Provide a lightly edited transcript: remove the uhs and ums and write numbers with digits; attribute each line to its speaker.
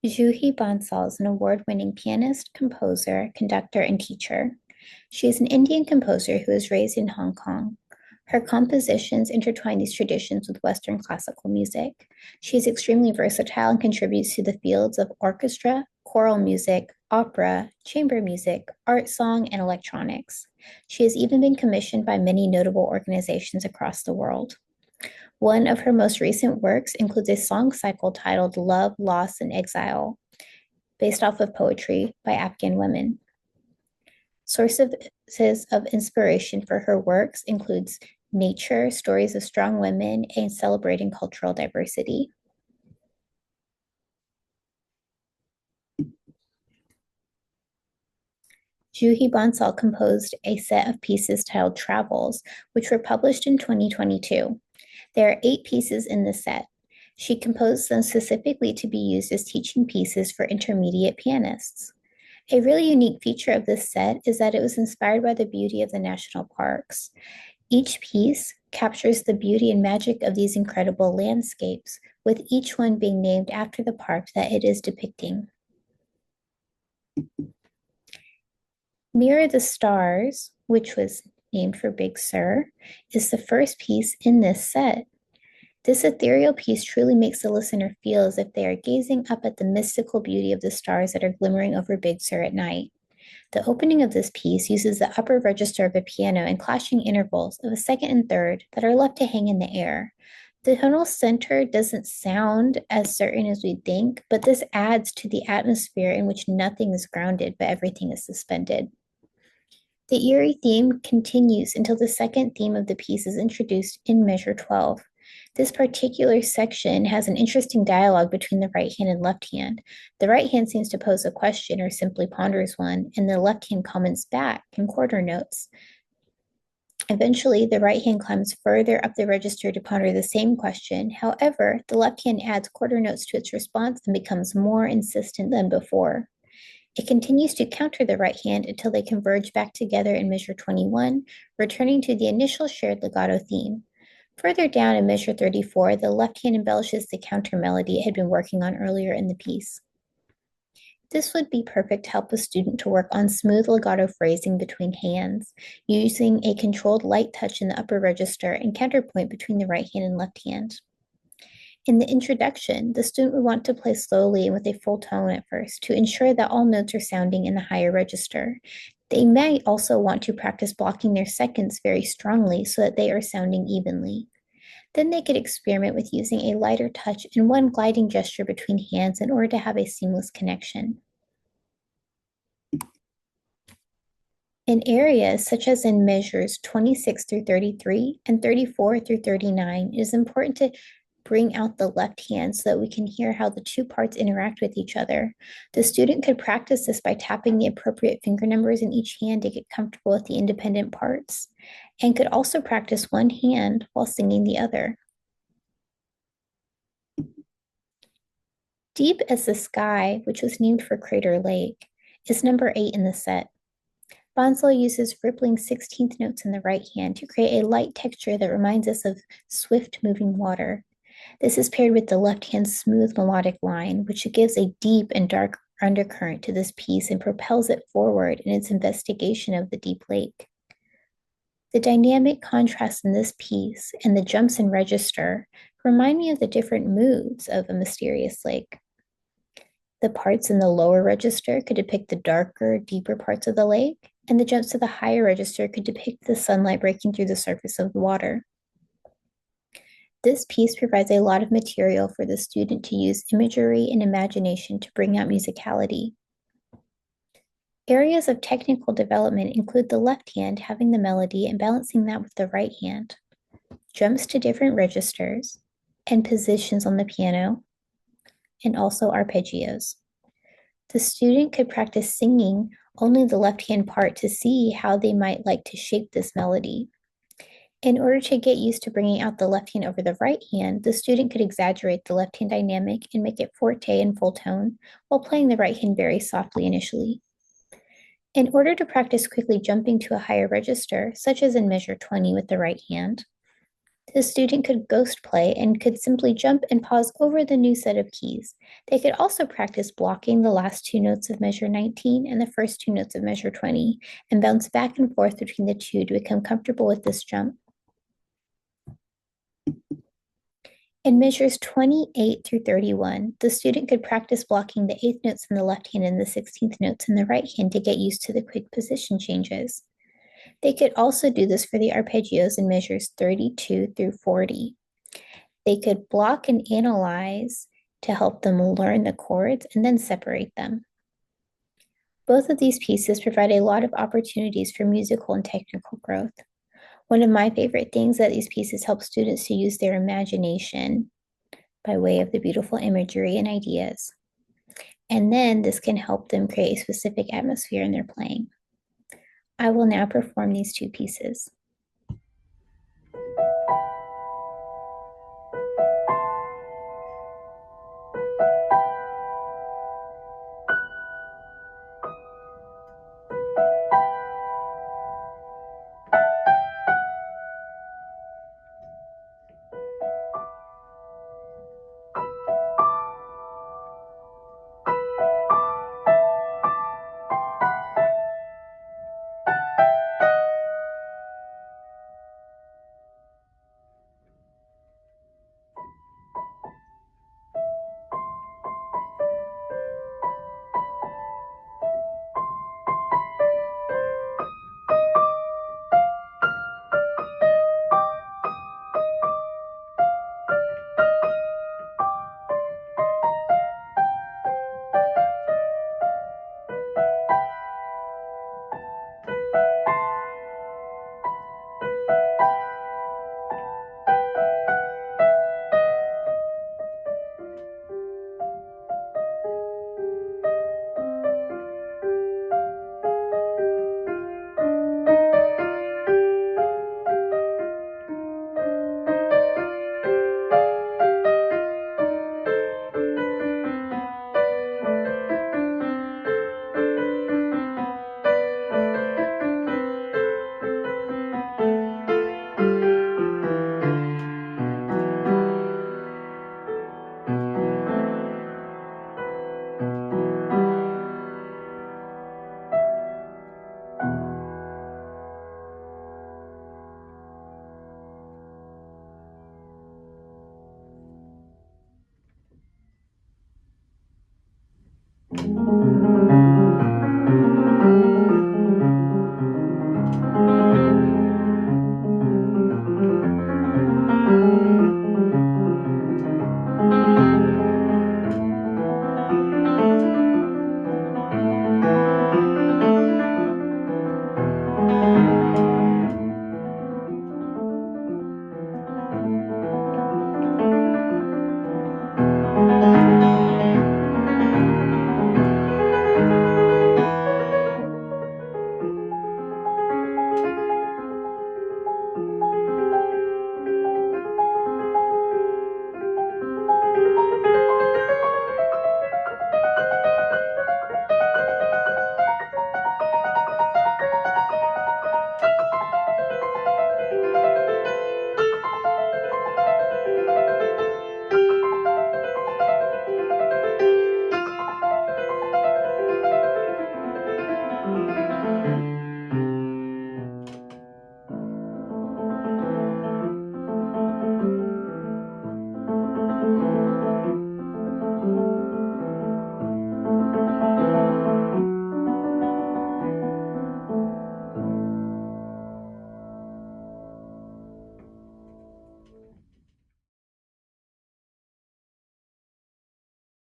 Speaker 1: Juhi Bansal is an award-winning pianist, composer, conductor, and teacher. She is an Indian composer who was raised in Hong Kong. Her compositions intertwine these traditions with Western classical music. She is extremely versatile and contributes to the fields of orchestra, choral music, opera, chamber music, art song, and electronics. She has even been commissioned by many notable organizations across the world. One of her most recent works includes a song cycle titled Love, Loss, and Exile, based off of poetry by Afghan women. Sources of inspiration for her works includes nature, stories of strong women, and celebrating cultural diversity. Juhi Bansal composed a set of pieces titled Travels, which were published in 2022. There are 8 pieces in the set. She composed them specifically to be used as teaching pieces for intermediate pianists. A really unique feature of this set is that it was inspired by the beauty of the national parks. Each piece captures the beauty and magic of these incredible landscapes, with each one being named after the park that it is depicting. Mirror the Stars, which was named for Big Sur, is the first piece in this set. This ethereal piece truly makes the listener feel as if they are gazing up at the mystical beauty of the stars that are glimmering over Big Sur at night. The opening of this piece uses the upper register of the piano in clashing intervals of a second and third that are left to hang in the air. The tonal center doesn't sound as certain as we think, but this adds to the atmosphere in which nothing is grounded, but everything is suspended. The eerie theme continues until the second theme of the piece is introduced in measure 12. This particular section has an interesting dialogue between the right hand and left hand. The right hand seems to pose a question or simply ponders one, and the left hand comments back in quarter notes. Eventually, the right hand climbs further up the register to ponder the same question. However, the left hand adds quarter notes to its response and becomes more insistent than before. It continues to counter the right hand until they converge back together in measure 21, returning to the initial shared legato theme. Further down in measure 34, the left hand embellishes the counter melody it had been working on earlier in the piece. This would be perfect to help a student to work on smooth legato phrasing between hands, using a controlled light touch in the upper register and counterpoint between the right hand and left hand. In the introduction, the student would want to play slowly and with a full tone at first to ensure that all notes are sounding in the higher register. They may also want to practice blocking their seconds very strongly so that they are sounding evenly. Then they could experiment with using a lighter touch and one gliding gesture between hands in order to have a seamless connection. In areas such as in measures 26 through 33 and 34 through 39, it is important to bring out the left hand so that we can hear how the two parts interact with each other. The student could practice this by tapping the appropriate finger numbers in each hand to get comfortable with the independent parts, and could also practice one hand while singing the other. Deep as the Sky, which was named for Crater Lake, is number 8 in the set. Bansal uses rippling 16th notes in the right hand to create a light texture that reminds us of swift moving water. This is paired with the left hand's smooth melodic line, which gives a deep and dark undercurrent to this piece and propels it forward in its investigation of the deep lake. The dynamic contrast in this piece and the jumps in register remind me of the different moods of a mysterious lake. The parts in the lower register could depict the darker, deeper parts of the lake, and the jumps to the higher register could depict the sunlight breaking through the surface of the water. This piece provides a lot of material for the student to use imagery and imagination to bring out musicality. Areas of technical development include the left hand having the melody and balancing that with the right hand, jumps to different registers, and positions on the piano, and also arpeggios. The student could practice singing only the left hand part to see how they might like to shape this melody. In order to get used to bringing out the left hand over the right hand, the student could exaggerate the left hand dynamic and make it forte and full tone, while playing the right hand very softly initially. In order to practice quickly jumping to a higher register, such as in measure 20 with the right hand, The student could ghost play and could simply jump and pause over the new set of keys. They could also practice blocking the last two notes of measure 19 and the first two notes of measure 20 and bounce back and forth between the two to become comfortable with this jump. In measures 28 through 31, the student could practice blocking the eighth notes in the left hand and the 16th notes in the right hand to get used to the quick position changes. They could also do this for the arpeggios in measures 32 through 40. They could block and analyze to help them learn the chords and then separate them. Both of these pieces provide a lot of opportunities for musical and technical growth. One of my favorite things is that these pieces help students to use their imagination by way of the beautiful imagery and ideas. And then this can help them create a specific atmosphere in their playing. I will now perform these two pieces.